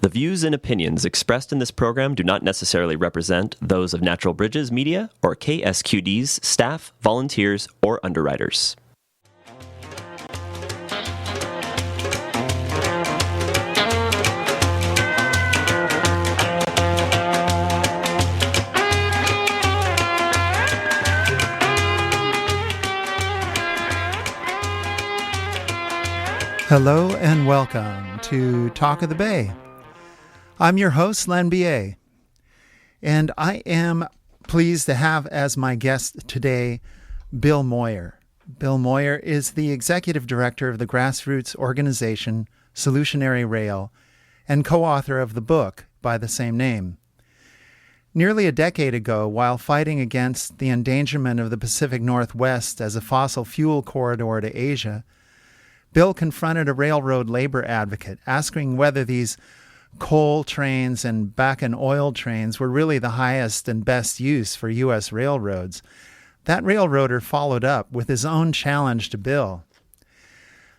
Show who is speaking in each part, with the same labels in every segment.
Speaker 1: The views and opinions expressed in this program do not necessarily represent those of Natural Bridges Media or KSQD's staff, volunteers, or underwriters.
Speaker 2: Hello and welcome to Talk of the Bay. I'm your host, Len B.A., and I am pleased to have as my guest today Bill Moyer. Bill Moyer is the executive director of the grassroots organization Solutionary Rail and co-author of the book by the same name. Nearly a decade ago, while fighting against the endangerment of the Pacific Northwest as a fossil fuel corridor to Asia, Bill confronted a railroad labor advocate, asking whether these coal trains and Bakken oil trains were really the highest and best use for U.S. railroads. That railroader followed up with his own challenge to Bill.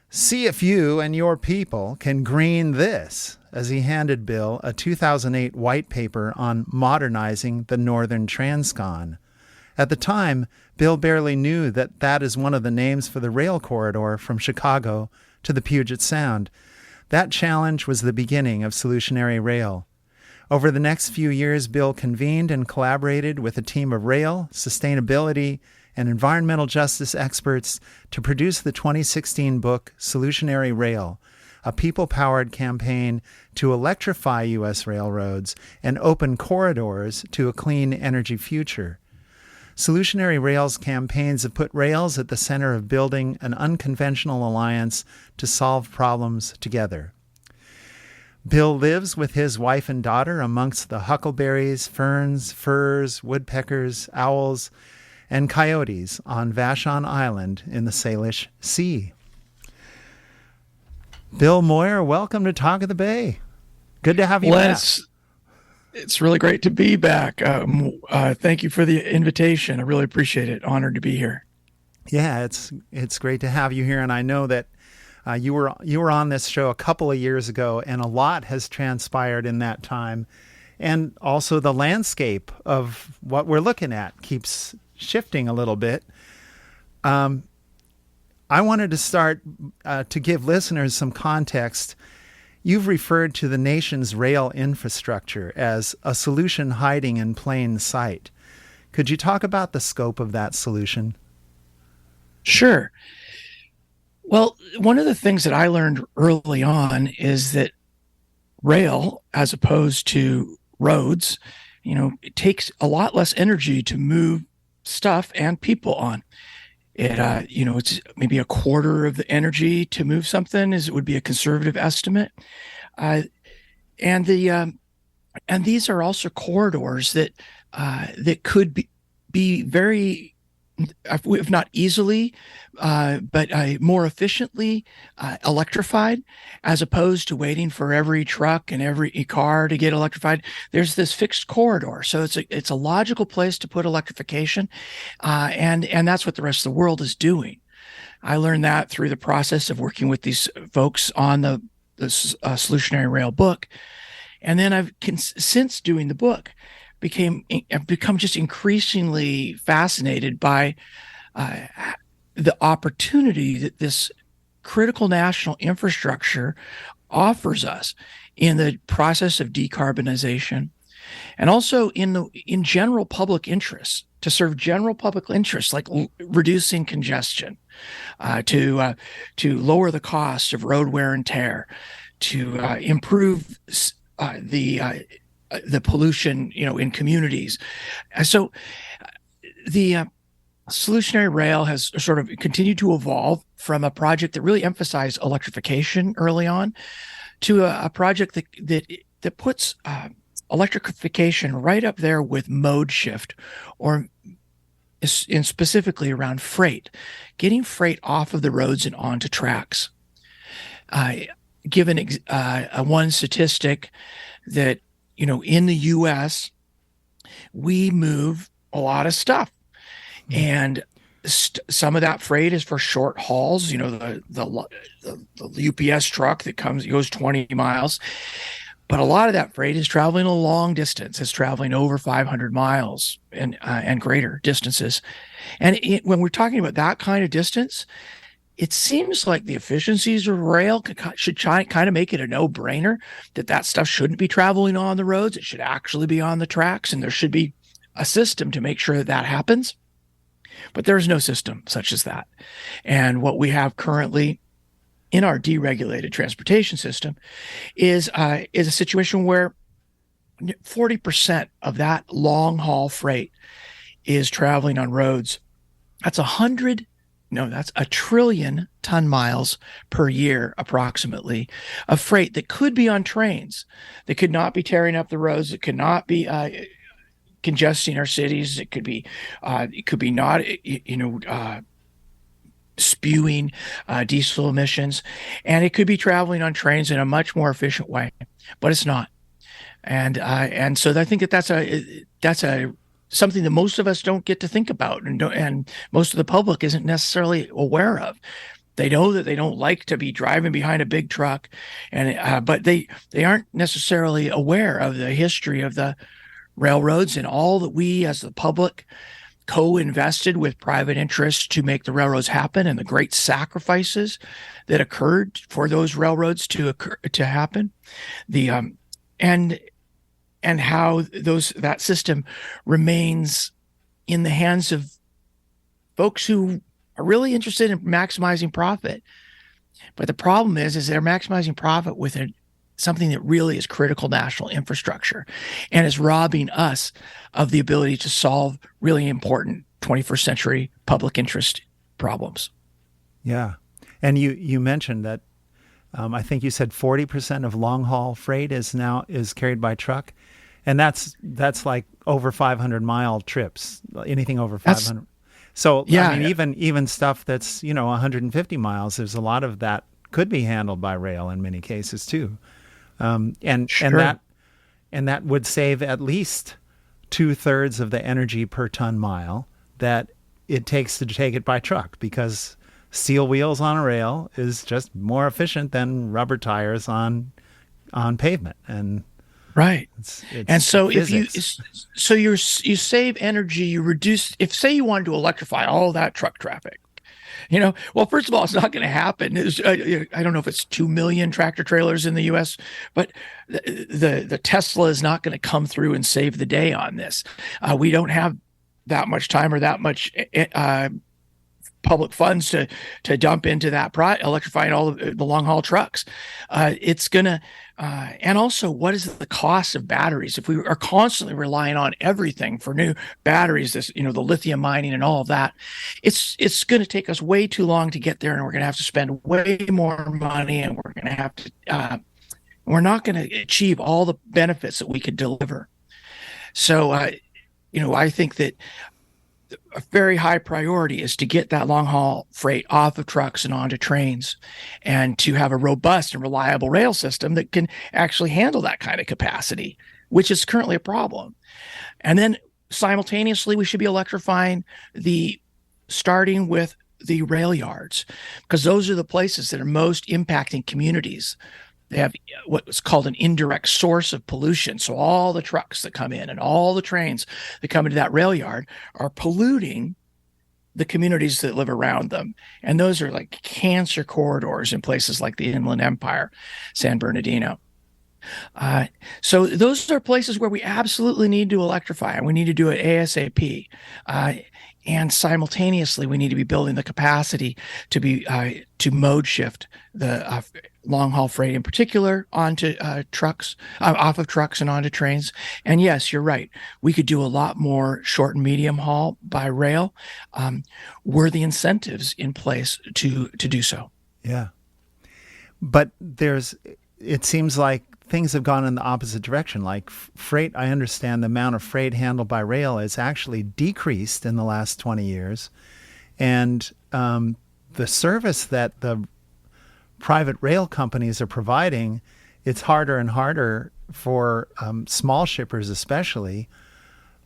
Speaker 2: See if you and your people can green this, as he handed Bill a 2008 white paper on modernizing the Northern Transcon. At the time, Bill barely knew that that is one of the names for the rail corridor from Chicago to the Puget Sound. That challenge was the beginning of Solutionary Rail. Over the next few years, Bill convened and collaborated with a team of rail, sustainability, and environmental justice experts to produce the 2016 book Solutionary Rail, a people-powered campaign to electrify U.S. railroads and open corridors to a clean energy future. Solutionary Rail's campaigns have put rails at the center of building an unconventional alliance to solve problems together. Bill lives with his wife and daughter amongst the huckleberries, ferns, firs, woodpeckers, owls, and coyotes on Vashon Island in the Salish Sea. Bill Moyer, welcome to Talk of the Bay. Good to have you back.
Speaker 3: It's really great to be back. Thank you for the invitation. I really appreciate it. Honored to be here.
Speaker 2: Yeah, it's great to have you here, and I know that you were on this show a couple of years ago, and a lot has transpired in that time, and also the landscape of what we're looking at keeps shifting a little bit. I wanted to start to give listeners some context. You've referred to the nation's rail infrastructure as a solution hiding in plain sight. Could you talk about the scope of that solution?
Speaker 3: Sure. Well, one of the things that I learned early on is that rail, as opposed to roads, it takes a lot less energy to move stuff and people on. It's maybe a quarter of the energy to move something would be a conservative estimate. And these are also corridors that could be very, if not easily, but more efficiently electrified, as opposed to waiting for every truck and every car to get electrified. There's this fixed corridor, so it's a logical place to put electrification, and that's what the rest of the world is doing. I learned that through the process of working with these folks on the Solutionary Rail book, and then since doing the book, I've become just increasingly fascinated by the opportunity that this critical national infrastructure offers us in the process of decarbonization, and also in general public interests, to serve general public interests like reducing congestion, to lower the cost of road wear and tear, to improve the pollution, in communities. So the Solutionary Rail has sort of continued to evolve from a project that really emphasized electrification early on to a project that puts electrification right up there with mode shift, or specifically around freight, getting freight off of the roads and onto tracks. Given one statistic that in the U.S., we move a lot of stuff, and some of that freight is for short hauls. The UPS truck that goes 20 miles. But a lot of that freight is traveling a long distance. It's traveling over 500 miles and greater distances. And when we're talking about that kind of distance, it seems like the efficiencies of rail should kind of make it a no-brainer that stuff shouldn't be traveling on the roads. It should actually be on the tracks, and there should be a system to make sure that happens. But there's no system such as that. And what we have currently in our deregulated transportation system is a situation where 40% of that long haul freight is traveling on roads. That's that's 1 trillion ton miles per year, approximately, of freight that could be on trains, that could not be tearing up the roads, that could not be congesting our cities. It could be not, spewing diesel emissions, and it could be traveling on trains in a much more efficient way, but it's not. And so I think that's a something that most of us don't get to think about, and most of the public isn't necessarily aware of. They know that they don't like to be driving behind a big truck, but they aren't necessarily aware of the history of the railroads and all that we as the public co-invested with private interests to make the railroads happen, and the great sacrifices that occurred for those railroads to happen. And how that system remains in the hands of folks who are really interested in maximizing profit. But the problem is they're maximizing profit with something that really is critical national infrastructure, and is robbing us of the ability to solve really important 21st century public interest problems.
Speaker 2: Yeah. And you mentioned that I think you said 40% of long haul freight is carried by truck. And that's like over 500-mile trips, anything over 500. So
Speaker 3: yeah,
Speaker 2: I mean, even stuff that's 150 miles, there's a lot of that could be handled by rail in many cases too, and that would save at least 2/3 of the energy per ton mile that it takes to take it by truck, because steel wheels on a rail is just more efficient than rubber tires on pavement. And
Speaker 3: right. And so
Speaker 2: physics.
Speaker 3: you save energy, you reduce, if say you wanted to electrify all that truck traffic, well, first of all, it's not going to happen. I don't know if it's 2 million tractor trailers in the US, but the Tesla is not going to come through and save the day on this. We don't have that much time or that much public funds to dump into that electrifying all of the long haul trucks. It's gonna and also, what is the cost of batteries if we are constantly relying on everything for new batteries? This the lithium mining and all of that. It's going to take us way too long to get there, and we're going to have to spend way more money, and we're going to have to we're not going to achieve all the benefits that we could deliver. So I think that a very high priority is to get that long haul freight off of trucks and onto trains, and to have a robust and reliable rail system that can actually handle that kind of capacity, which is currently a problem. And then simultaneously, we should be electrifying starting with the rail yards, because those are the places that are most impacting communities. They have what's called an indirect source of pollution. So all the trucks that come in and all the trains that come into that rail yard are polluting the communities that live around them. And those are like cancer corridors in places like the Inland Empire, San Bernardino. So those are places where we absolutely need to electrify, and we need to do it ASAP. And simultaneously, we need to be building the capacity to mode shift the long haul freight, in particular, onto trucks, off of trucks and onto trains. And yes, you're right. We could do a lot more short and medium haul by rail. Were the incentives in place to do so?
Speaker 2: Yeah, but it seems like things have gone in the opposite direction. Like freight, I understand the amount of freight handled by rail is actually decreased in the last 20 years. And the service that the private rail companies are providing, it's harder and harder for small shippers especially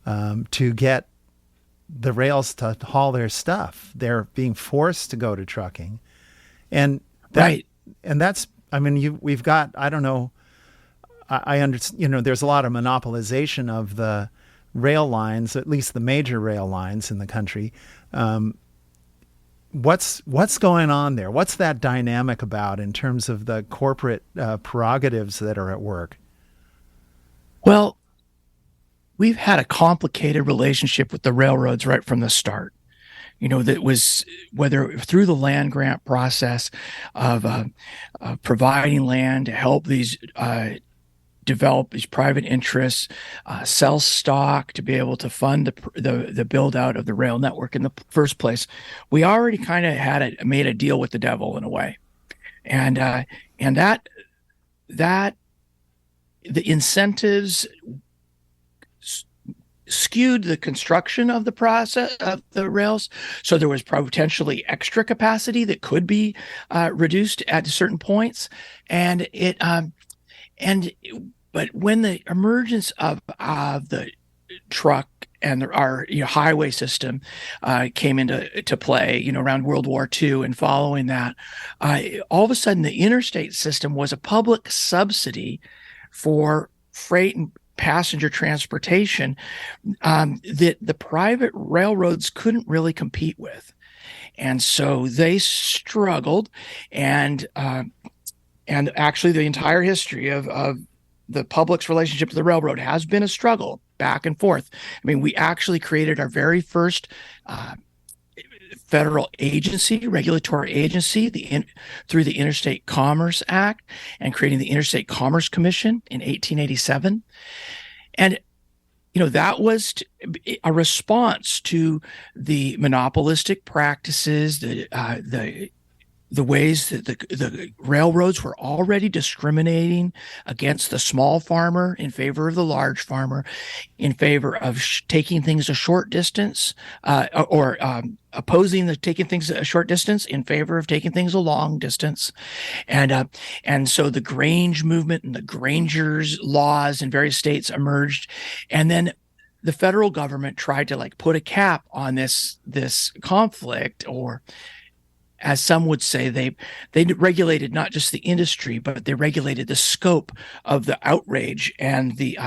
Speaker 2: to get the rails to haul their stuff. They're being forced to go to trucking. And
Speaker 3: right.
Speaker 2: And that's, I mean, we've got, I don't know, I understand, there's a lot of monopolization of the rail lines, at least the major rail lines in the country. What's going on there? What's that dynamic about in terms of the corporate prerogatives that are at work?
Speaker 3: Well, we've had a complicated relationship with the railroads right from the start. That was whether through the land grant process of providing land to help these develop these private interests, sell stock to be able to fund the build out of the rail network in the first place. We already kind of made a deal with the devil in a way, and that the incentives skewed the construction of the process of the rails. So there was potentially extra capacity that could be reduced at certain points. But when the emergence of the truck and our highway system came into play, around World War II and following that, all of a sudden the interstate system was a public subsidy for freight and passenger transportation that the private railroads couldn't really compete with. And so they struggled, and actually the entire history of the public's relationship to the railroad has been a struggle back and forth. I mean, we actually created our very first federal agency, regulatory agency, through the Interstate Commerce Act, and creating the Interstate Commerce Commission in 1887. And that was a response to the monopolistic practices, the ways that the railroads were already discriminating against the small farmer in favor of the large farmer, in favor of taking things a short distance, or opposing taking things a short distance in favor of taking things a long distance. And so the Grange movement and the Granger's laws in various states emerged. And then the federal government tried to put a cap on this conflict, or as some would say, they regulated not just the industry, but they regulated the scope of the outrage and the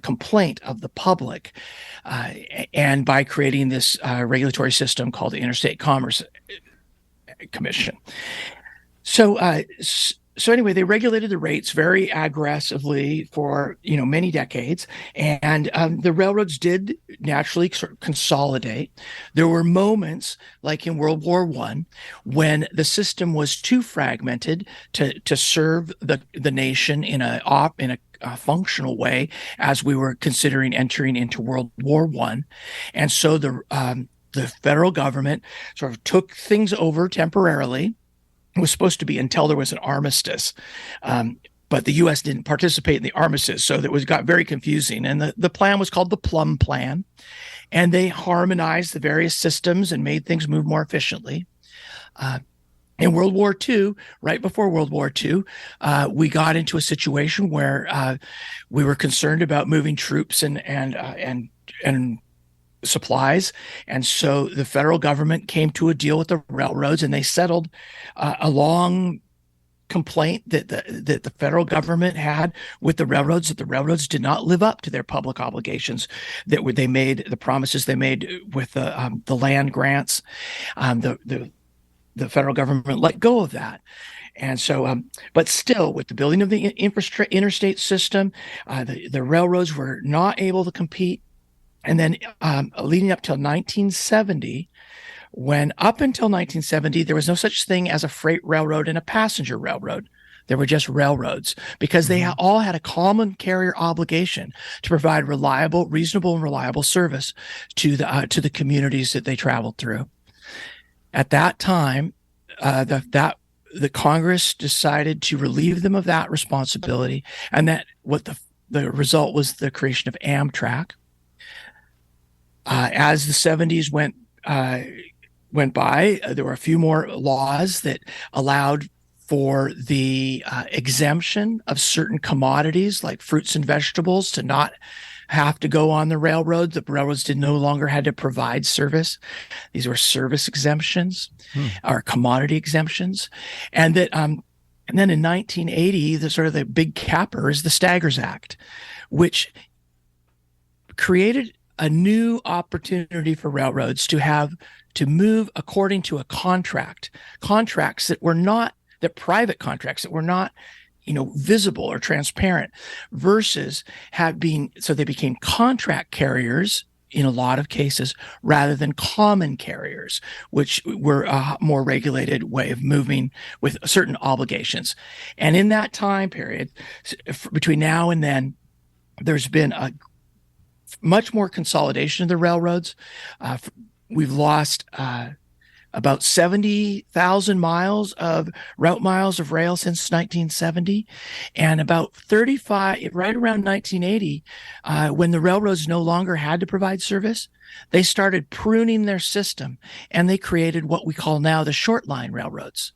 Speaker 3: complaint of the public, and by creating this regulatory system called the Interstate Commerce Commission. So anyway, they regulated the rates very aggressively for many decades, and the railroads did naturally sort of consolidate. There were moments, like in World War I, when the system was too fragmented to serve the nation in a functional way, as we were considering entering into World War I, and so the federal government sort of took things over temporarily. It was supposed to be until there was an armistice, but the U.S. didn't participate in the armistice, so it got very confusing. And the plan was called the Plum Plan, and they harmonized the various systems and made things move more efficiently. In World War II, right before World War II, we got into a situation where we were concerned about moving troops and supplies. And so the federal government came to a deal with the railroads, and they settled a long complaint that the federal government had with the railroads, that the railroads did not live up to their public obligations, they made, the promises they made with the land grants. The federal government let go of that. And so, but still, with the building of the interstate system, the railroads were not able to compete. And then leading up till 1970, when up until 1970, there was no such thing as a freight railroad and a passenger railroad. There were just railroads, because they all had a common carrier obligation to provide reasonable and reliable service to the communities that they traveled through. At that time, the Congress decided to relieve them of that responsibility, and that the result was the creation of Amtrak. As the 70s went by, there were a few more laws that allowed for the exemption of certain commodities like fruits and vegetables to not have to go on the railroad. The railroads no longer had to provide service. These were service exemptions or commodity exemptions. And that And then in 1980, the big capper is the Staggers Act, which created a new opportunity for railroads to move according to a contracts that were not that private contracts that were not visible or transparent, versus so they became contract carriers in a lot of cases rather than common carriers, which were a more regulated way of moving with certain obligations. And in that time period, between now and then, there's been a much more consolidation of the railroads. We've lost about 70,000 miles of route miles of rail since 1970, and about 35, right around 1980, when the railroads no longer had to provide service, they started pruning their system, and they created what we call now the short line railroads.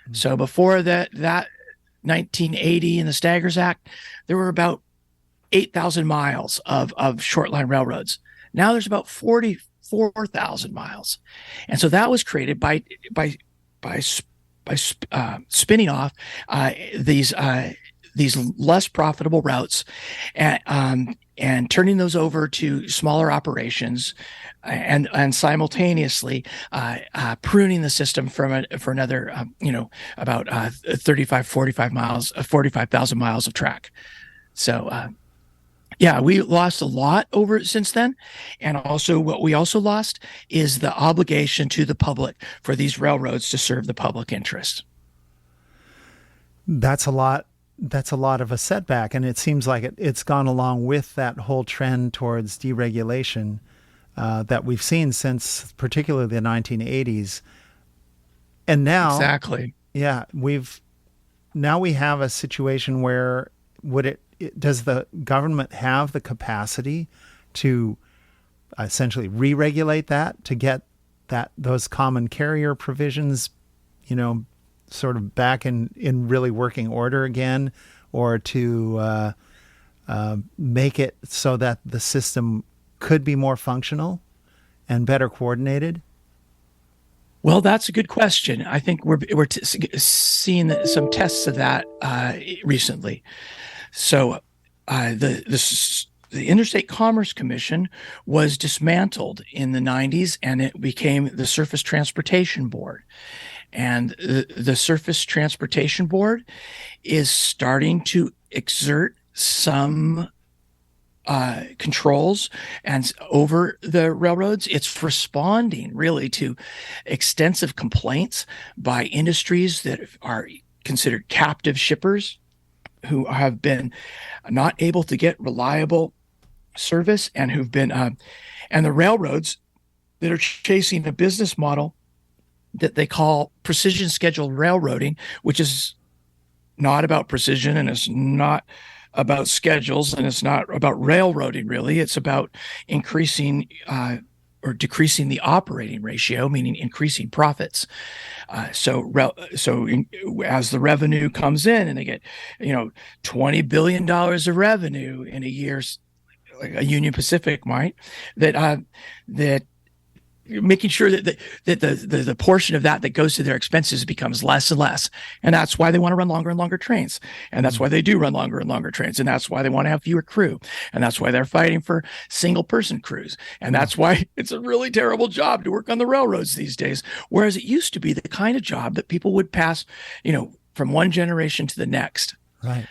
Speaker 3: Mm-hmm. So before that 1980 and the Staggers Act, there were about 8,000 miles of short line railroads. Now there's about 44,000 miles. And so that was created by spinning off these less profitable routes and turning those over to smaller operations, and simultaneously pruning the system for another about 45,000 miles of track. So yeah, we lost a lot over since then. And also what we also lost is the obligation to the public for these railroads to serve the public interest.
Speaker 2: That's a lot of a setback. And it seems like it's gone along with that whole trend towards deregulation that we've seen since particularly the 1980s. And now,
Speaker 3: exactly.
Speaker 2: Yeah, we have a situation where does the government have the capacity to essentially re-regulate that, to get those common carrier provisions, sort of back in really working order again, or to make it so that the system could be more functional and better coordinated?
Speaker 3: Well, that's a good question. I think we're seeing some tests of that recently. So the Interstate Commerce Commission was dismantled in the 90s, and it became the Surface Transportation Board. And the Surface Transportation Board is starting to exert some controls and over the railroads. It's responding really to extensive complaints by industries that are considered captive shippers, who have been not able to get reliable service, and who've been and the railroads that are chasing a business model that they call precision scheduled railroading, which is not about precision, and it's not about schedules, and it's not about railroading really. It's about increasing or decreasing the operating ratio, meaning increasing profits. So as the revenue comes in, and they get, $20 billion of revenue in a year, like a Union Pacific might, that making sure that the portion of that goes to their expenses becomes less and less. And that's why they want to run longer and longer trains. And that's why they do run longer and longer trains. And that's why they want to have fewer crew. And that's why they're fighting for single person crews. And that's why it's a really terrible job to work on the railroads these days. Whereas it used to be the kind of job that people would pass, from one generation to the next.
Speaker 2: Right.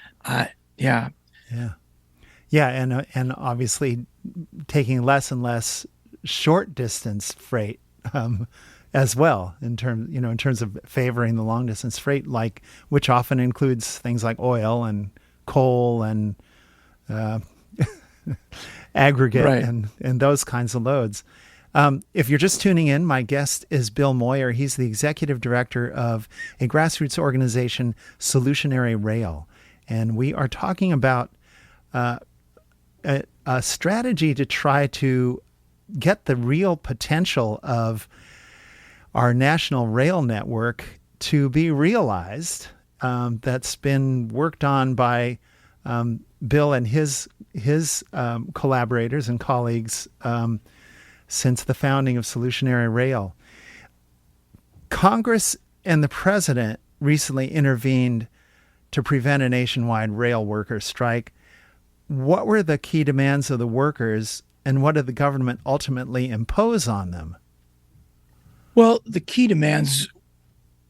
Speaker 3: Yeah.
Speaker 2: Yeah. Yeah. And obviously taking less and less short distance freight as well, in terms of favoring the long distance freight, which often includes things like oil and coal and aggregate, right, and those kinds of loads. If you're just tuning in, my guest is Bill Moyer. He's the executive director of a grassroots organization, Solutionary Rail, and we are talking about a strategy to try to get the real potential of our national rail network to be realized. That's been worked on by Bill and his collaborators and colleagues since the founding of Solutionary Rail. Congress and the president recently intervened to prevent a nationwide rail worker strike. What were the key demands of the workers, and what did the government ultimately impose on them?
Speaker 3: Well, the key demands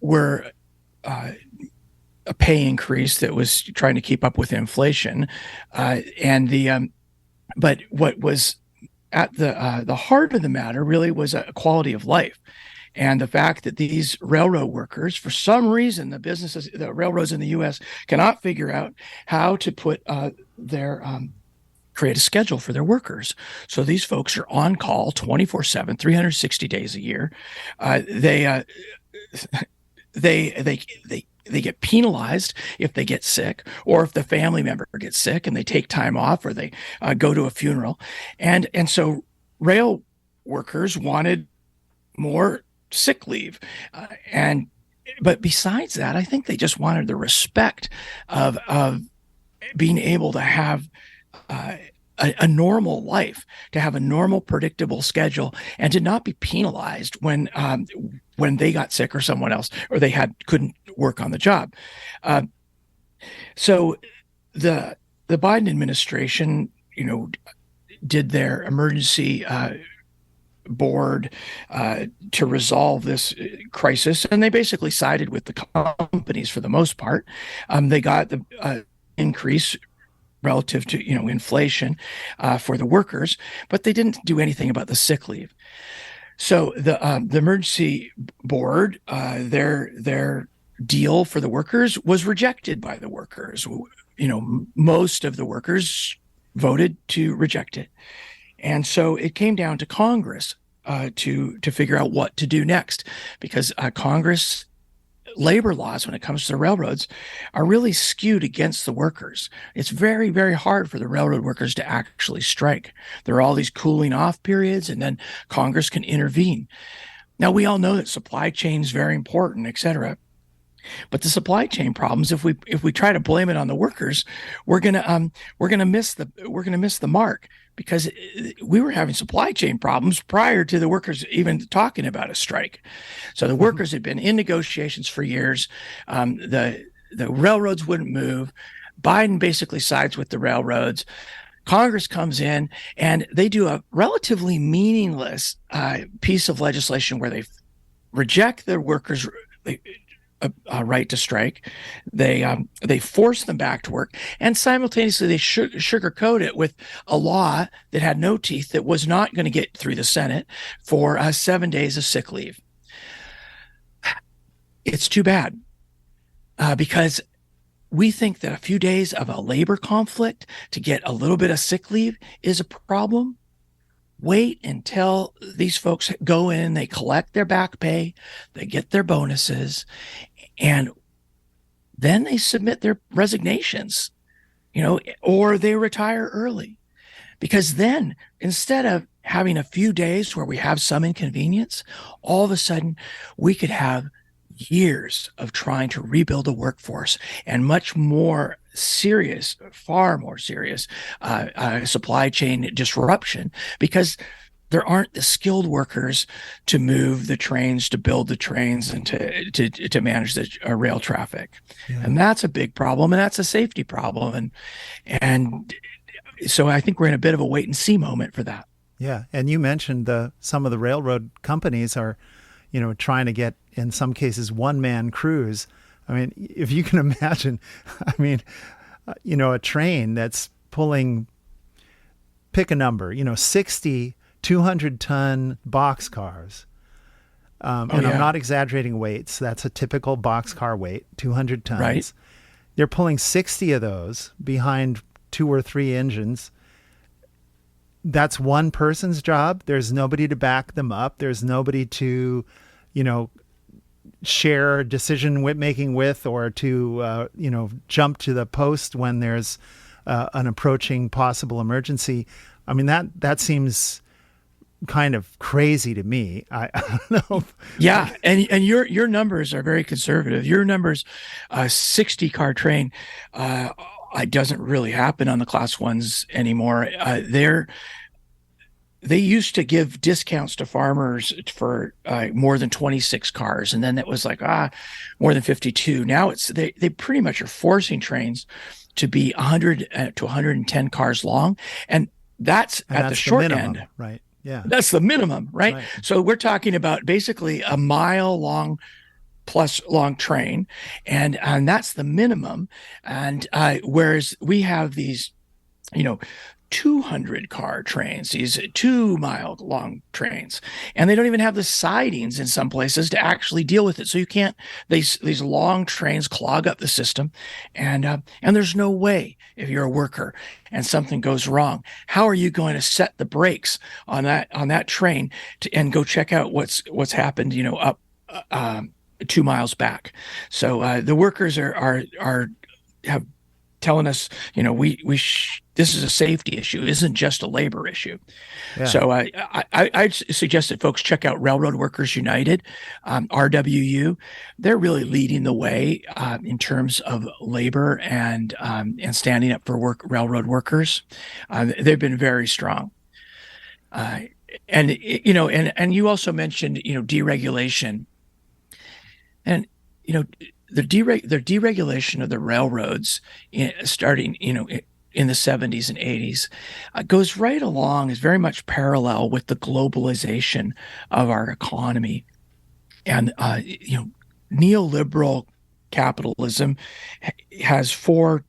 Speaker 3: were a pay increase that was trying to keep up with inflation, but what was at the heart of the matter really was a quality of life. And the fact that these railroad workers, for some reason, the railroads in the U.S. cannot figure out how to create a schedule for their workers. So these folks are on call 24/7, 360 days a year. They get penalized if they get sick, or if the family member gets sick and they take time off, or they go to a funeral. And so rail workers wanted more sick leave. But besides that, I think they just wanted the respect of being able to have a normal life, to have a normal, predictable schedule, and to not be penalized when they got sick or someone else, or they couldn't work on the job. So the Biden administration, did their emergency board to resolve this crisis, and they basically sided with the companies for the most part. They got the increase relative to inflation for the workers, but they didn't do anything about the sick leave. So the emergency board, their deal for the workers was rejected by the workers. Most of the workers voted to reject it. And so it came down to Congress to figure out what to do next, because Congress labor laws, when it comes to the railroads, are really skewed against the workers. It's very, very hard for the railroad workers to actually strike. There are all these cooling off periods, and then Congress can intervene. Now, we all know that supply chain is very important, et cetera. But the supply chain problems, if we try to blame it on the workers, we're gonna miss the mark, because we were having supply chain problems prior to the workers even talking about a strike. So the workers had been in negotiations for years. The railroads wouldn't move. Biden basically sides with the railroads. Congress comes in and they do a relatively meaningless piece of legislation where they reject the workers' right to strike. They force them back to work, and simultaneously they sugarcoat it with a law that had no teeth, that was not going to get through the Senate, for 7 days of sick leave. It's too bad, because we think that a few days of a labor conflict to get a little bit of sick leave is a problem. Wait until these folks go in, they collect their back pay, they get their bonuses, and then they submit their resignations, or they retire early. Because then, instead of having a few days where we have some inconvenience, all of a sudden we could have years of trying to rebuild a workforce, and much more serious, far more serious supply chain disruption, because there aren't the skilled workers to move the trains, to build the trains, and to manage the rail traffic. Yeah. And that's a big problem, and that's a safety problem. And so I think we're in a bit of a wait and see moment for that.
Speaker 2: Yeah. And you mentioned some of the railroad companies are, trying to get, in some cases, one-man crews. I mean, if you can imagine, a train that's pulling, pick a number, 60 200-ton boxcars. And I'm not exaggerating weights. That's a typical boxcar weight, 200 tons.
Speaker 3: Right.
Speaker 2: They're pulling 60 of those behind 2 or 3 engines. That's one person's job. There's nobody to back them up. There's nobody to, share decision making with, or to, jump to the post when there's an approaching possible emergency. I mean, that seems kind of crazy to me. I don't know.
Speaker 3: Yeah, and your numbers are very conservative. Your numbers, 60-car train, it doesn't really happen on the class ones anymore. they used to give discounts to farmers for more than 26 cars, and then it was like more than 52. Now they pretty much are forcing trains to be 100 to 110 cars long, and that's at the short
Speaker 2: minimum,
Speaker 3: end.
Speaker 2: Right. Yeah.
Speaker 3: That's the minimum, right? So we're talking about basically a mile long plus long train, and that's the minimum. And whereas we have these, 200 car trains, these 2 mile long trains, and they don't even have the sidings in some places to actually deal with it. So you can't, these long trains clog up the system, and there's no way, if you're a worker and something goes wrong, how are you going to set the brakes on that train and go check out what's happened, up 2 miles back? So the workers have telling us, this is a safety issue. It isn't just a labor issue. Yeah. So I suggest that folks check out Railroad Workers United, RWU. They're really leading the way in terms of labor and standing up for railroad workers. They've been very strong. And you also mentioned, deregulation, and the deregulation of the railroads starting, in the 70s and 80s goes right along, is very much parallel with the globalization of our economy. And, neoliberal capitalism has four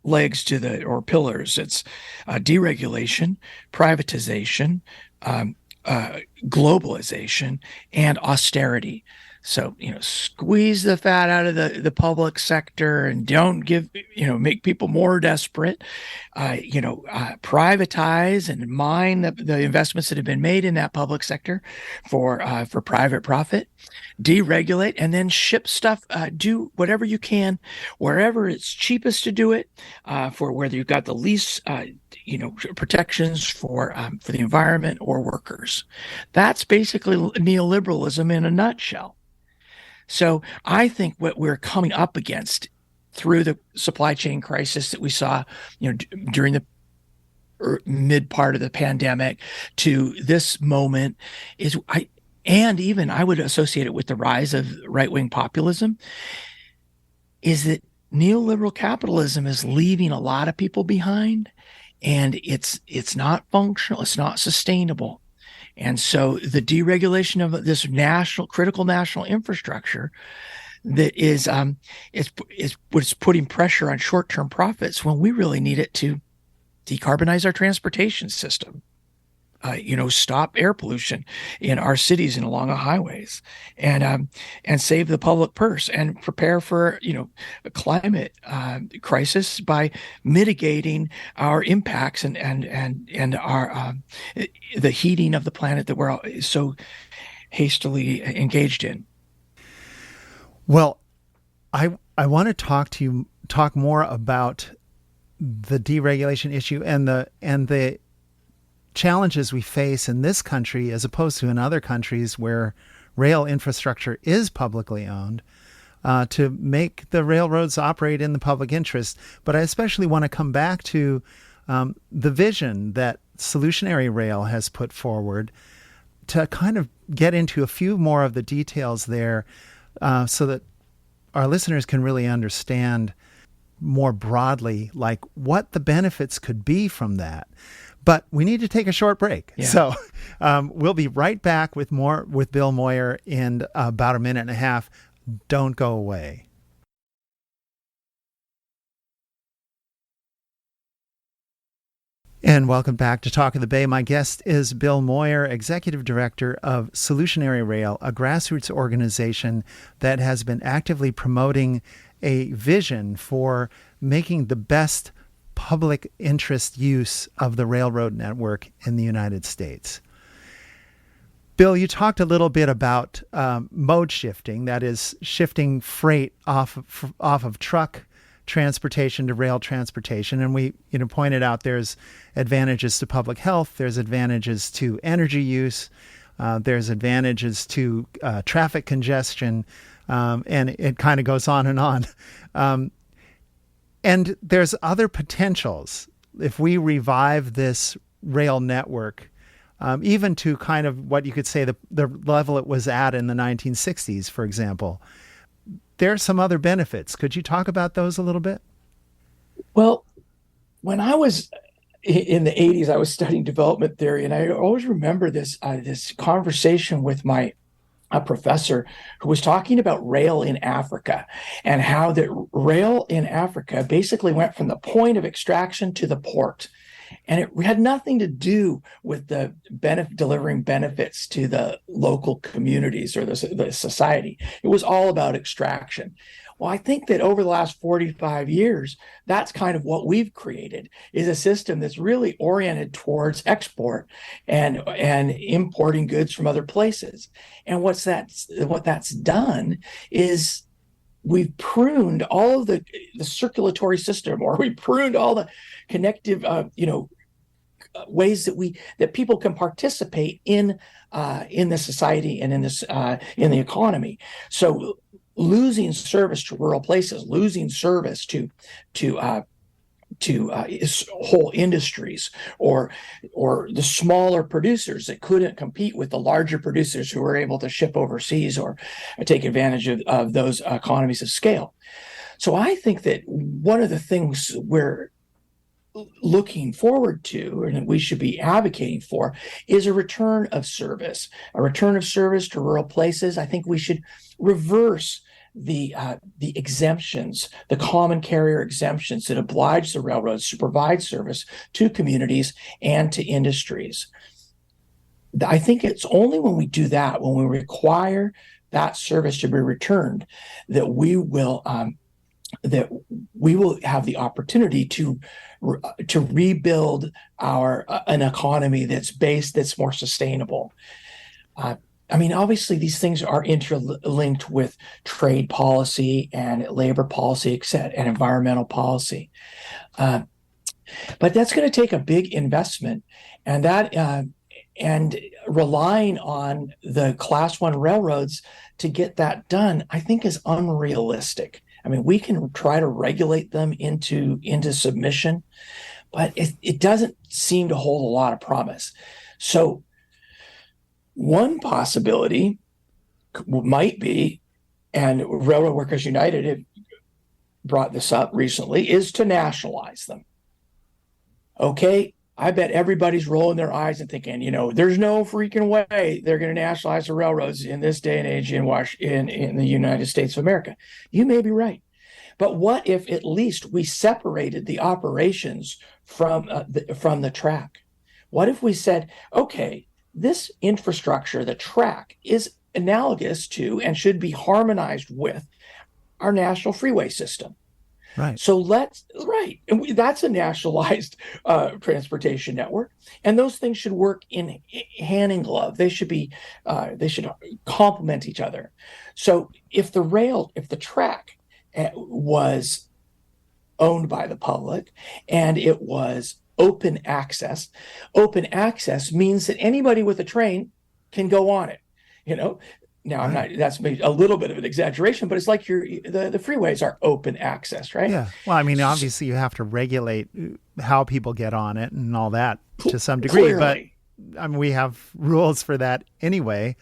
Speaker 3: legs or pillars. It's deregulation, privatization, globalization, and austerity. So, squeeze the fat out of the public sector and don't make people more desperate, privatize and mine the investments that have been made in that public sector for private profit, deregulate, and then ship stuff, do whatever you can, wherever it's cheapest to do it, for whether you've got the least, protections for the environment or workers. That's basically neoliberalism in a nutshell. So I think what we're coming up against through the supply chain crisis that we saw, during the mid part of the pandemic to this moment I would associate it with the rise of right-wing populism, is that neoliberal capitalism is leaving a lot of people behind, and it's not functional, it's not sustainable. And so the deregulation of this critical national infrastructure that is what's putting pressure on short-term profits when we really need it to decarbonize our transportation system, stop air pollution in our cities and along the highways, and save the public purse, and prepare for a climate crisis by mitigating our impacts and our the heating of the planet that we're so hastily engaged in.
Speaker 2: Well, I want to talk more about the deregulation issue and the challenges we face in this country as opposed to in other countries where rail infrastructure is publicly owned, to make the railroads operate in the public interest. But I especially want to come back to the vision that Solutionary Rail has put forward, to kind of get into a few more of the details there, so that our listeners can really understand more broadly, like what the benefits could be from that. But we need to take a short break. Yeah. So we'll be right back with more with Bill Moyer in about a minute and a half. Don't go away. And welcome back to Talk of the Bay. My guest is Bill Moyer, Executive Director of Solutionary Rail, a grassroots organization that has been actively promoting a vision for making the best public interest use of the railroad network in the United States. Bill, you talked a little bit about mode shifting, that is shifting freight off of truck transportation to rail transportation. And we pointed out there's advantages to public health, there's advantages to energy use, there's advantages to traffic congestion, and it kind of goes on and on. And there's other potentials. If we revive this rail network, even to kind of what you could say the level it was at in the 1960s, for example. There are some other benefits. Could you talk about those a little bit?
Speaker 3: Well, when I was in the 80s, I was studying development theory, and I always remember this conversation with my a professor who was talking about rail in Africa and how the rail in Africa basically went from the point of extraction to the port. And it had nothing to do with the delivering benefits to the local communities or the society. It was all about extraction. Well, I think that over the last 45 years, that's kind of what we've created, is a system that's really oriented towards export and importing goods from other places. And what that's done is we've pruned all of the circulatory system, or we pruned all the connective ways that people can participate in the society and in the economy. So losing service to rural places, losing service to whole industries, or the smaller producers that couldn't compete with the larger producers who were able to ship overseas or take advantage of those economies of scale. So I think that one of the things we're looking forward to, and we should be advocating for, is a return of service to rural places. I think we should reverse the exemptions, the common carrier exemptions that oblige the railroads to provide service to communities and to industries. I think it's only when we do that, when we require that service to be returned, that we will have the opportunity to rebuild an economy that's more sustainable. Obviously, these things are interlinked with trade policy and labor policy, and environmental policy. But that's going to take a big investment, and relying on the Class 1 railroads to get that done, I think, is unrealistic. We can try to regulate them into submission, but it doesn't seem to hold a lot of promise. So one possibility might be, and Railroad Workers United have brought this up recently, is to nationalize them. Okay, I bet everybody's rolling their eyes and thinking, there's no freaking way they're going to nationalize the railroads in this day and age in the United States of America. You may be right. But what if at least we separated the operations from the track? What if we said, okay, this infrastructure, the track, is analogous to and should be harmonized with our national freeway system.
Speaker 2: Right.
Speaker 3: So and that's a nationalized transportation network, and those things should work in hand in glove. They should complement each other. So if the track was owned by the public and it was open access means that anybody with a train can go on it. Now, that's maybe a little bit of an exaggeration, but it's like the freeways are open access, right?
Speaker 2: Yeah. Well, obviously you have to regulate how people get on it and all that to some degree,
Speaker 3: Clearly.
Speaker 2: But we have rules for that anyway.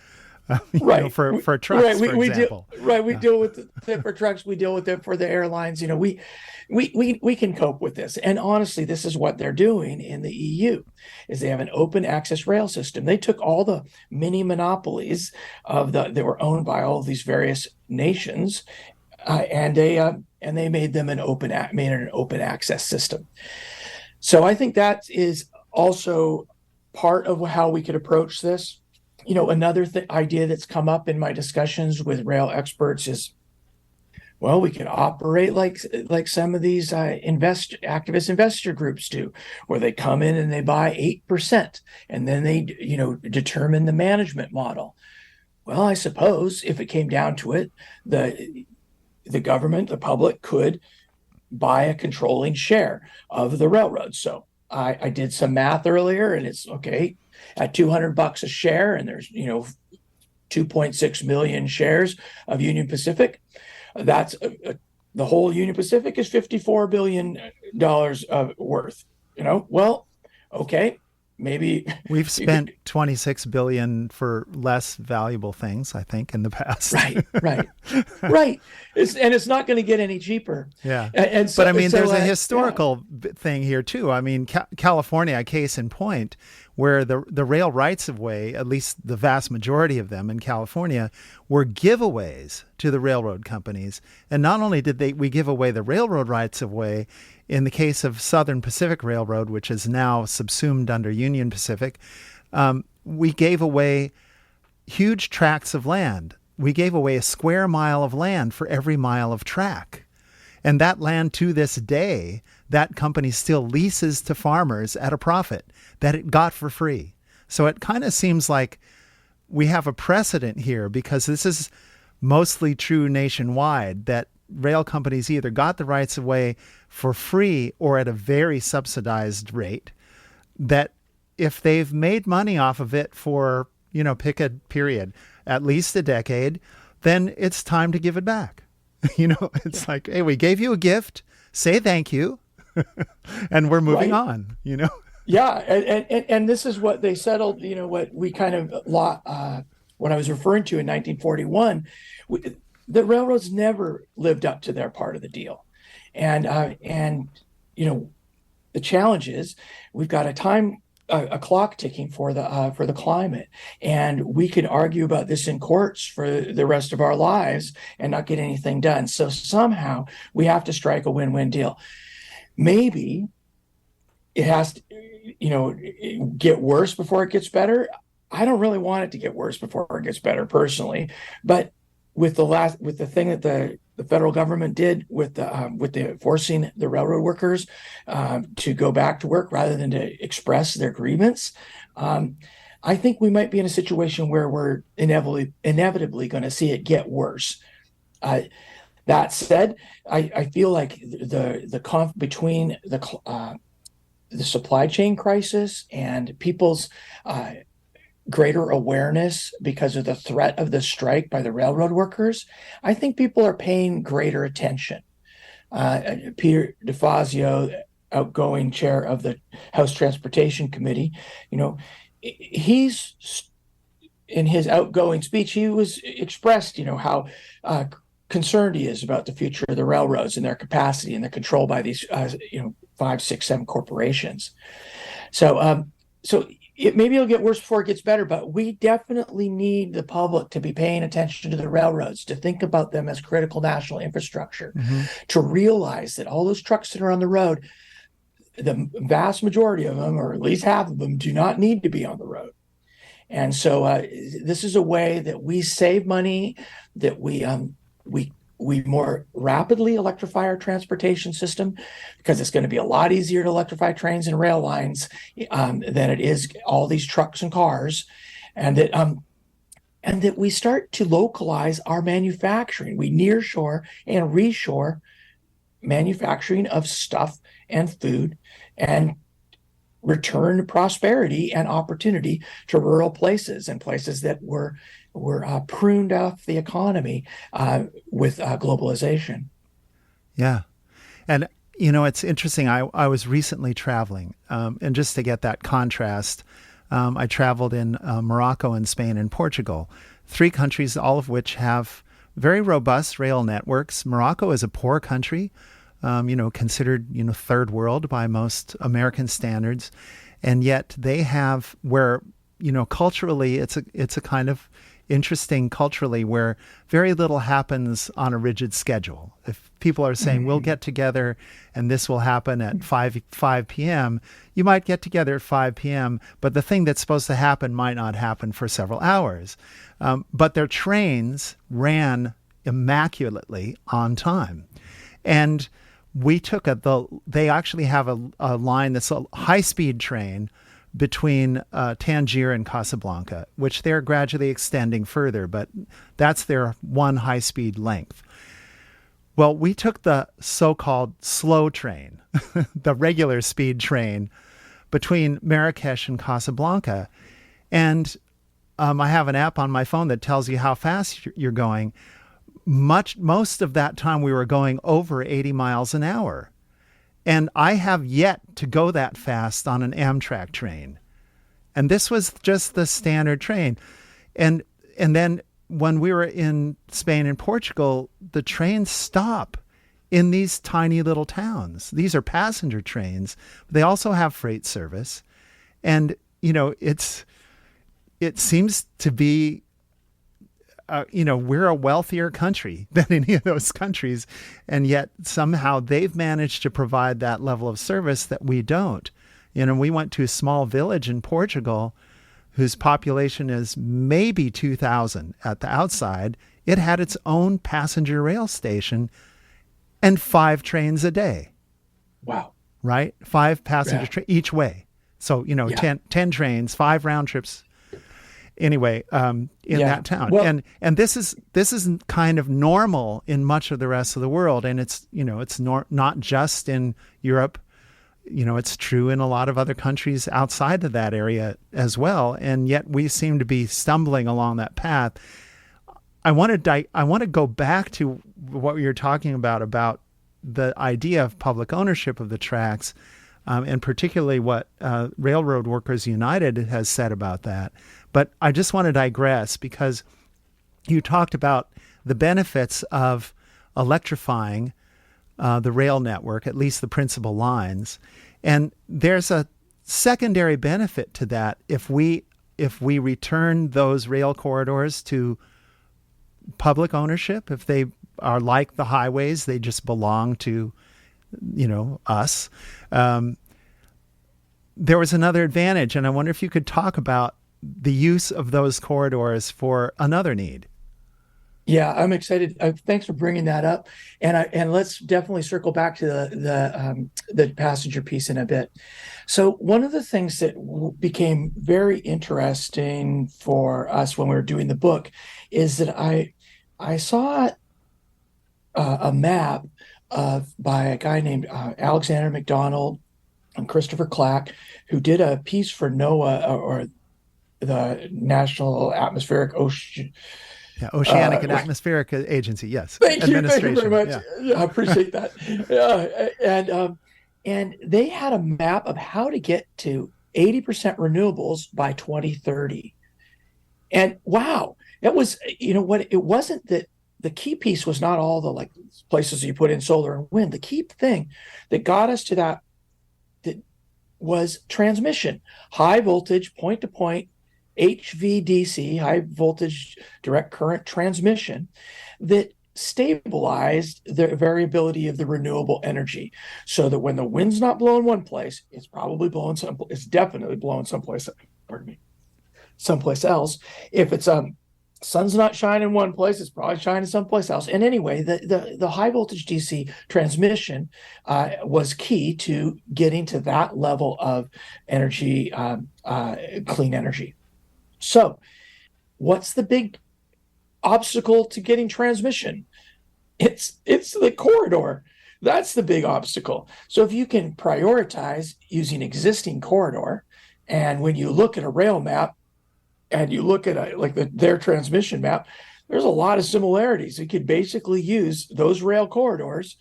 Speaker 3: Right.
Speaker 2: For trucks, for example.
Speaker 3: We deal with it for trucks. We deal with it for the airlines. We can cope with this. And honestly, this is what they're doing in the EU, is they have an open access rail system. They took all the mini monopolies that were owned by all of these various nations, and they made them an open access system. So I think that is also part of how we could approach this. Another idea that's come up in my discussions with rail experts is, well, we could operate like some of these activist investor groups do, where they come in and they buy 8%, and then they determine the management model. Well, I suppose if it came down to it, the government, the public, could buy a controlling share of the railroad. So I did some math earlier, and it's okay. At $200 a share, and there's 2.6 million shares of Union Pacific. That's the whole Union Pacific is $54 billion worth. Well, okay, maybe
Speaker 2: we've spent $26 billion for less valuable things, I think, in the past.
Speaker 3: Right. Right. It's not going to get any cheaper.
Speaker 2: Yeah.
Speaker 3: And so,
Speaker 2: but I mean,
Speaker 3: so,
Speaker 2: there's a historical thing here too. I mean, California, a case in point, where the rail rights of way, at least the vast majority of them in California, were giveaways to the railroad companies. And not only did we give away the railroad rights of way, in the case of Southern Pacific Railroad, which is now subsumed under Union Pacific, we gave away huge tracts of land. We gave away a square mile of land for every mile of track. And that land, to this day, that company still leases to farmers at a profit that it got for free. So it kind of seems like we have a precedent here, because this is mostly true nationwide, that rail companies either got the rights of way for free or at a very subsidized rate, that if they've made money off of it for, pick a period, at least a decade, then it's time to give it back. It's like, hey, we gave you a gift, say thank you, and we're moving on,
Speaker 3: Yeah. And this is what they settled, what we kind of, what I was referring to in 1941, the railroads never lived up to their part of the deal. And the challenge is we've got a clock ticking for the climate, and we could argue about this in courts for the rest of our lives and not get anything done. So somehow we have to strike a win-win deal. Maybe it has to, get worse before it gets better. I don't really want it to get worse before it gets better personally, but with the thing that the federal government did with the forcing the railroad workers to go back to work rather than to express their grievance, I think we might be in a situation where we're inevitably going to see it get worse. That said, I feel like the between the supply chain crisis and people's greater awareness because of the threat of the strike by the railroad workers, I think people are paying greater attention. Peter DeFazio, outgoing chair of the House Transportation Committee, he's in his outgoing speech, he was expressed, how concerned he is about the future of the railroads and their capacity and their control by these, 5, 6, 7 corporations. So maybe it'll get worse before it gets better, but we definitely need the public to be paying attention to the railroads, to think about them as critical national infrastructure, to realize that all those trucks that are on the road, the vast majority of them, or at least half of them, do not need to be on the road. And so this is a way that we save money, that we more rapidly electrify our transportation system, because it's going to be a lot easier to electrify trains and rail lines than it is all these trucks and cars, and that we start to localize our manufacturing. We nearshore and reshore manufacturing of stuff and food, and return prosperity and opportunity to rural places and places that were pruned off the economy with globalization.
Speaker 2: Yeah. And, it's interesting. I was recently traveling, and just to get that contrast, I traveled in Morocco and Spain and Portugal, 3 countries, all of which have very robust rail networks. Morocco is a poor country, considered, third world by most American standards. And yet they have where, culturally, it's a kind of interesting culturally where very little happens on a rigid schedule. If people are saying, we'll get together and this will happen at 5 p.m., you might get together at 5 p.m., but the thing that's supposed to happen might not happen for several hours. But their trains ran immaculately on time. And we took they actually have a line that's a high-speed train between Tangier and Casablanca, which they're gradually extending further, but that's their one high-speed length. Well, we took the so-called slow train, the regular speed train, between Marrakesh and Casablanca. And I have an app on my phone that tells you how fast you're going. Most of that time we were going over 80 miles an hour. And I have yet to go that fast on an Amtrak train. And this was just the standard train. And then when we were in Spain and Portugal, the trains stop in these tiny little towns. These are passenger trains. They also have freight service. And, it seems to be, we're a wealthier country than any of those countries. And yet somehow they've managed to provide that level of service that we don't. We went to a small village in Portugal whose population is maybe 2,000 at the outside. It had its own passenger rail station and 5 trains a day.
Speaker 3: Wow.
Speaker 2: Right? 5 passenger trains each way. So, 10 trains, 5 round trips. Anyway, in that town.
Speaker 3: Well,
Speaker 2: and this is kind of normal in much of the rest of the world. And it's, not just in Europe. It's true in a lot of other countries outside of that area as well. And yet we seem to be stumbling along that path. I want to go back to what you were talking about the idea of public ownership of the tracks, and particularly what Railroad Workers United has said about that. But I just want to digress because you talked about the benefits of electrifying the rail network, at least the principal lines. And there's a secondary benefit to that if we return those rail corridors to public ownership, if they are like the highways, they just belong to, us. There was another advantage, and I wonder if you could talk about the use of those corridors for another need.
Speaker 3: Yeah, I'm excited. Thanks for bringing that up, and let's definitely circle back to the passenger piece in a bit. So one of the things that became very interesting for us when we were doing the book is that I saw a map by a guy named Alexander McDonald and Christopher Clack, who did a piece for NOAA or the National Atmospheric Oceanic
Speaker 2: and Atmospheric Agency, yes.
Speaker 3: Thank you very much. Yeah, I appreciate that. And they had a map of how to get to 80% renewables by 2030. And wow, it was, it wasn't that the key piece was not all the places you put in solar and wind. The key thing that got us to that was transmission, high voltage, point to point, HVDC, high voltage direct current transmission, that stabilized the variability of the renewable energy, so that when the wind's not blowing one place, it's definitely blowing someplace else. If it's sun's not shining one place, it's probably shining someplace else. And anyway, the high voltage DC transmission was key to getting to that level of energy, clean energy. So what's the big obstacle to getting transmission? It's the corridor. That's the big obstacle. So if you can prioritize using existing corridor, and when you look at a rail map and you look at their transmission map, there's a lot of similarities. You could basically use those rail corridors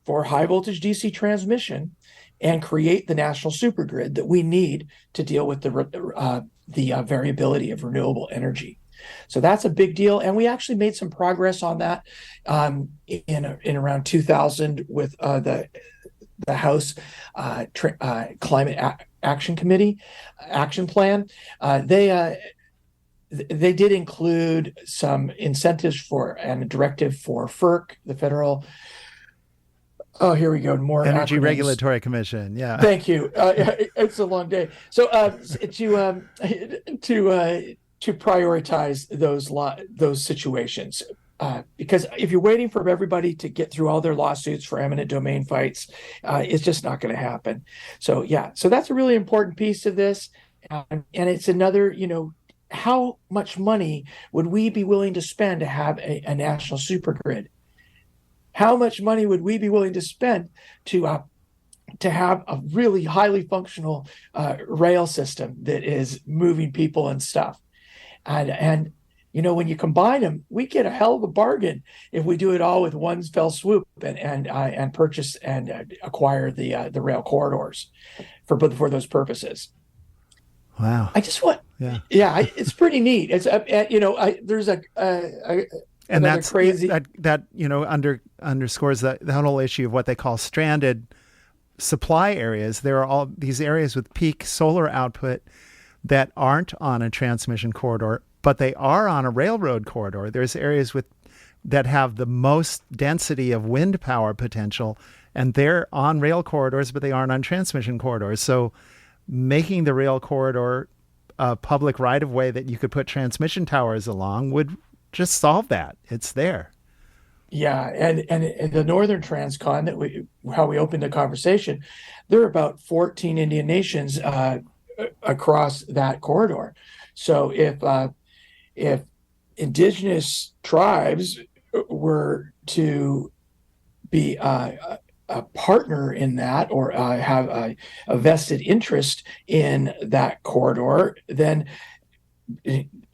Speaker 3: for high voltage DC transmission and create the national supergrid that we need to deal with the variability of renewable energy. So that's a big deal, and we actually made some progress on that in around 2000 with the House Climate Action Committee action plan. They did include some incentives and a directive for FERC, the federal. Oh, here we go. More
Speaker 2: Energy
Speaker 3: acronyms.
Speaker 2: Regulatory Commission. Yeah.
Speaker 3: Thank you. It's a long day. So to prioritize those situations, because if you're waiting for everybody to get through all their lawsuits for eminent domain fights, it's just not going to happen. So that's a really important piece of this, and it's another. How much money would we be willing to spend to have a national supergrid? How much money would we be willing to spend to have a really highly functional rail system that is moving people and stuff? And when you combine them, we get a hell of a bargain if we do it all with one fell swoop and purchase and acquire the rail corridors for those purposes.
Speaker 2: Wow.
Speaker 3: I just want,
Speaker 2: Yeah.
Speaker 3: it's pretty neat. It's there's
Speaker 2: And
Speaker 3: another
Speaker 2: that's
Speaker 3: crazy.
Speaker 2: that underscores that whole issue of what they call stranded supply areas. There are all these areas with peak solar output that aren't on a transmission corridor, but they are on a railroad corridor. There's areas that have the most density of wind power potential, and they're on rail corridors, but they aren't on transmission corridors. So making the rail corridor a public right of way that you could put transmission towers along would just solve that. It's there.
Speaker 3: Yeah, and the Northern Transcon how we opened the conversation, there are about 14 Indian nations across that corridor. So if indigenous tribes were to be a partner in that, or have a vested interest in that corridor, then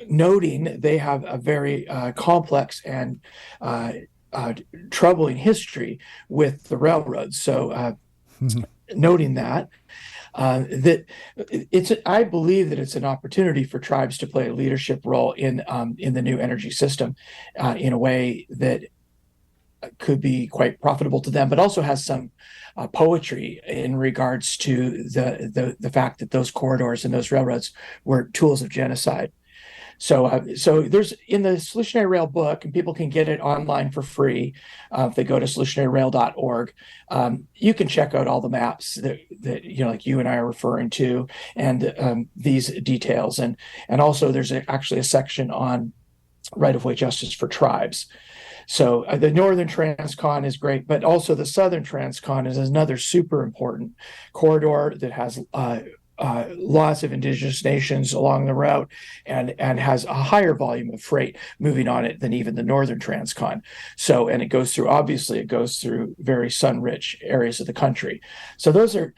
Speaker 3: noting they have a very complex and troubling history with the railroads. So noting that, I believe that it's an opportunity for tribes to play a leadership role in the new energy system in a way that could be quite profitable to them, but also has some poetry in regards to the fact that those corridors and those railroads were tools of genocide. So there's in the Solutionary Rail book, and people can get it online for free if they go to solutionaryrail.org. You can check out all the maps that like you and I are referring to, and these details, and also there's actually a section on right-of-way justice for tribes. So the Northern Transcon is great, but also the Southern Transcon is another super important corridor that has lots of indigenous nations along the route, and has a higher volume of freight moving on it than even the Northern Transcon. So, and it goes through very sun-rich areas of the country. So those are,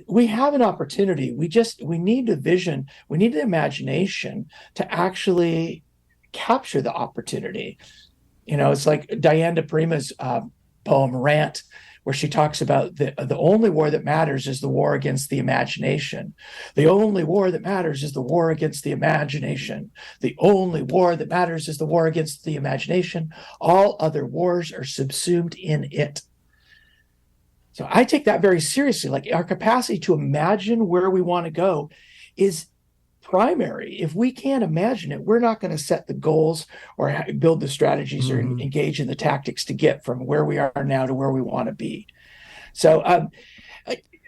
Speaker 3: we have an opportunity. We need the vision, we need the imagination to actually capture the opportunity. It's like Diane de Prima's poem Rant, where she talks about the only war that matters is the war against the imagination. The only war that matters is the war against the imagination. The only war that matters is the war against the imagination. All other wars are subsumed in it. So I take that very seriously. Like, our capacity to imagine where we want to go is primary. If we can't imagine it, we're not going to set the goals or build the strategies or engage in the tactics to get from where we are now to where we want to be. So,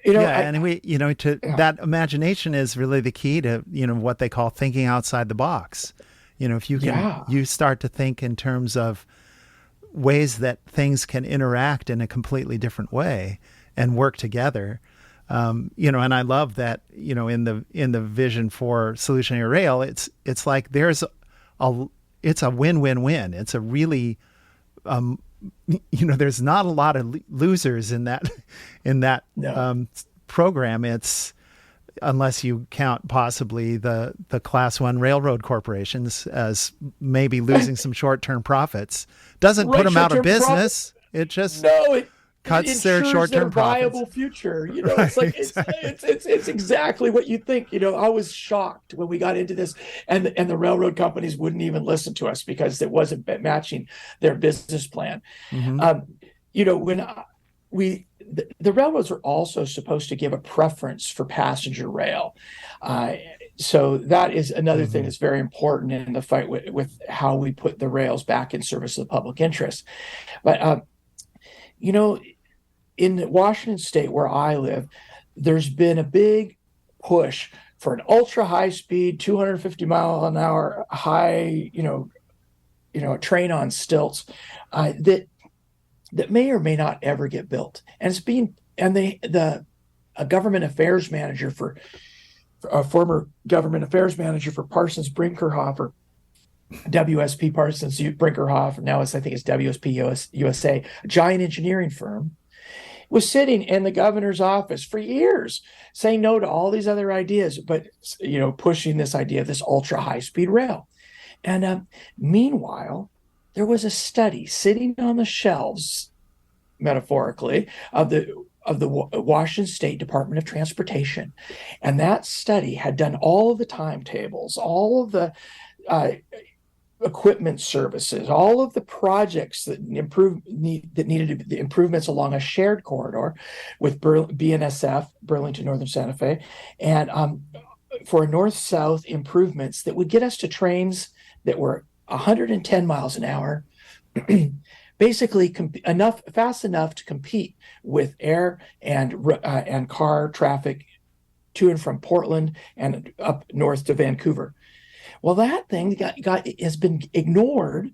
Speaker 3: that imagination
Speaker 2: is really the key to, what they call thinking outside the box. If you can, you start to think in terms of ways that things can interact in a completely different way and work together. And I love that, in the vision for Solutionary Rail, it's like it's a win-win-win. It's a really, there's not a lot of losers in that program. It's, unless you count possibly the class one railroad corporations as maybe losing some short-term profits, doesn't put them out of business. It just cuts their short-term
Speaker 3: viable
Speaker 2: profits.
Speaker 3: Future. It's like it's exactly what you think. I was shocked when we got into this, and the railroad companies wouldn't even listen to us because it wasn't matching their business plan. When the railroads are also supposed to give a preference for passenger rail. So that is another thing that's very important in the fight with how we put the rails back in service of the public interest. But in Washington State, where I live, there's been a big push for an ultra high speed, 250 mile an hour high, a train on stilts that may or may not ever get built. And it's being, and a government affairs manager for a former government affairs manager for Parsons Brinkerhoff, WSP Parsons Brinkerhoff, now I think it's WSP USA, a giant engineering firm, was sitting in the governor's office for years saying no to all these other ideas, but pushing this idea of this ultra high speed rail. And meanwhile, there was a study sitting on the shelves, metaphorically, of of the Washington State Department of Transportation. And that study had done all of the timetables, all of the equipment services, all of the projects that needed the improvements along a shared corridor with BNSF, Burlington Northern Santa Fe, and for north-south improvements that would get us to trains that were 110 miles an hour, basically fast enough to compete with air and car traffic to and from Portland and up north to Vancouver. Well, that thing has been ignored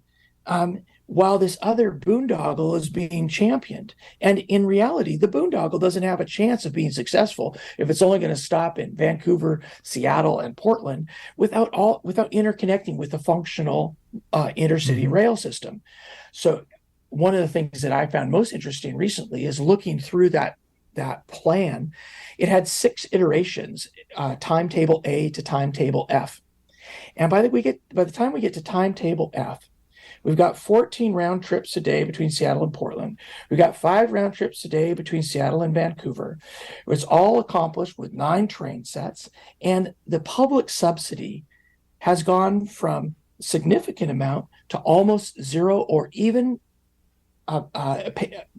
Speaker 3: while this other boondoggle is being championed. And in reality, the boondoggle doesn't have a chance of being successful if it's only going to stop in Vancouver, Seattle, and Portland without interconnecting with a functional intercity rail system. So one of the things that I found most interesting recently is looking through that plan. It had 6 iterations, timetable A to timetable F. And by the time we get to timetable F, we've got 14 round trips a day between Seattle and Portland. We've got 5 round trips a day between Seattle and Vancouver. It's all accomplished with 9 train sets. And the public subsidy has gone from a significant amount to almost zero, or even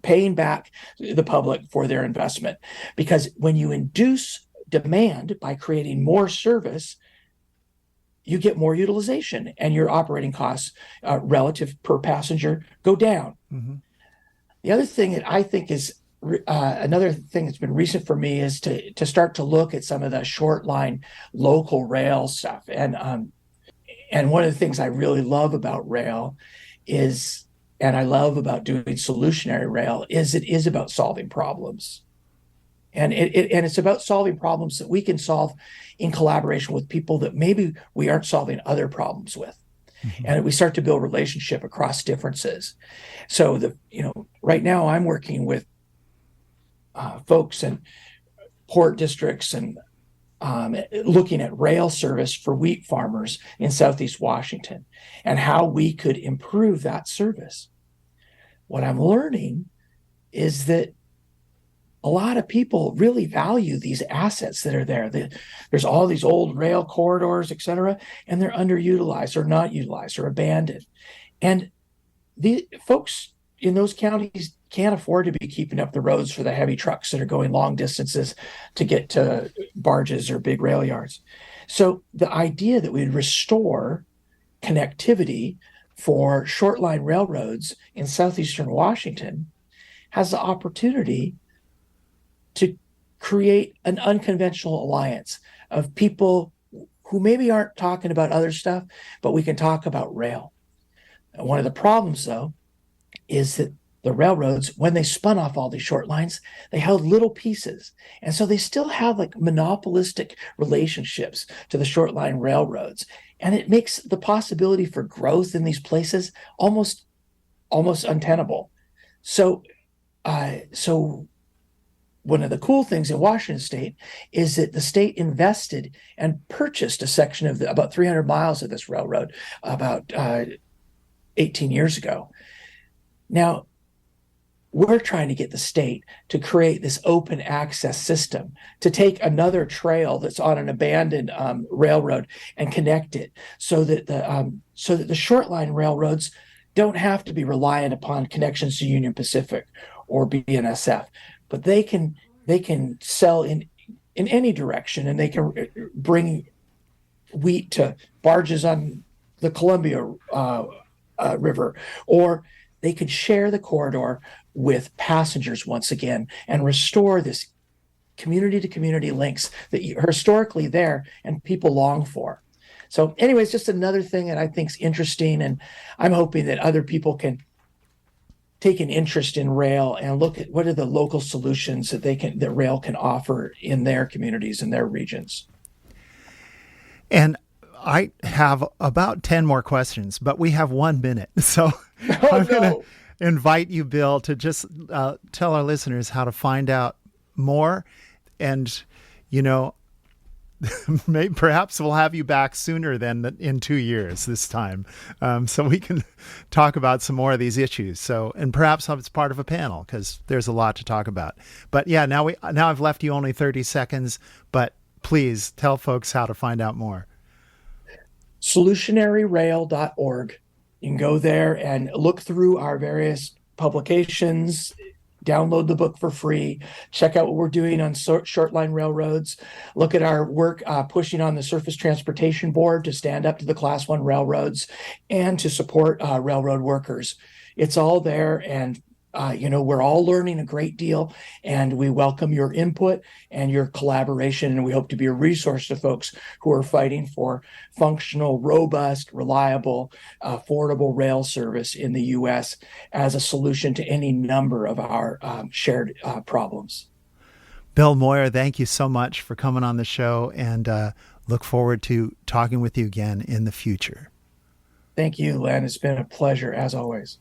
Speaker 3: paying back the public for their investment. Because when you induce demand by creating more service, you get more utilization, and your operating costs relative per passenger go down. Mm-hmm. The other thing that I think is another thing that's been recent for me is to start to look at some of the short line local rail stuff. And one of the things I really love about rail is, and I love about doing solutionary rail, is it is about solving problems. And it's about solving problems that we can solve in collaboration with people that maybe we aren't solving other problems with. Mm-hmm. And we start to build relationship across differences. So right now I'm working with folks in port districts and looking at rail service for wheat farmers in Southeast Washington and how we could improve that service. What I'm learning is that a lot of people really value these assets that are there. There's all these old rail corridors, et cetera, and they're underutilized or not utilized or abandoned. And the folks in those counties can't afford to be keeping up the roads for the heavy trucks that are going long distances to get to barges or big rail yards. So the idea that we'd restore connectivity for short line railroads in southeastern Washington has the opportunity to create an unconventional alliance of people who maybe aren't talking about other stuff, but we can talk about rail. And one of the problems, though, is that the railroads, when they spun off all these short lines, they held little pieces. And so they still have like monopolistic relationships to the short line railroads. And it makes the possibility for growth in these places almost untenable. So one of the cool things in Washington State is that the state invested and purchased a section of about 300 miles of this railroad about 18 years ago. Now, we're trying to get the state to create this open access system to take another trail that's on an abandoned railroad and connect it so that the short line railroads don't have to be reliant upon connections to Union Pacific or BNSF. But they can sell in any direction, and they can bring wheat to barges on the Columbia River, or they could share the corridor with passengers once again and restore this community to community links that are historically there and people long for. So anyways, just another thing that I think is interesting, and I'm hoping that other people can take an interest in rail and look at what are the local solutions that rail can offer in their communities and their regions. And
Speaker 2: I have about 10 more questions, but we have 1 minute. So I'm going to invite you, Bill, to just tell our listeners how to find out more. And, perhaps we'll have you back sooner than in 2 years this time, so we can talk about some more of these issues. So, and perhaps it's part of a panel because there's a lot to talk about. But yeah, now I've left you only 30 seconds, but please tell folks how to find out more.
Speaker 3: Solutionaryrail.org. You can go there and look through our various publications, download the book for free, check out what we're doing on short line railroads, look at our work pushing on the Surface Transportation Board to stand up to the Class 1 railroads and to support railroad workers. It's all there, and we're all learning a great deal, and we welcome your input and your collaboration, and we hope to be a resource to folks who are fighting for functional, robust, reliable, affordable rail service in the U.S. as a solution to any number of our shared problems.
Speaker 2: Bill Moyer, thank you so much for coming on the show, and look forward to talking with you again in the future.
Speaker 3: Thank you, Len. It's been a pleasure, as always.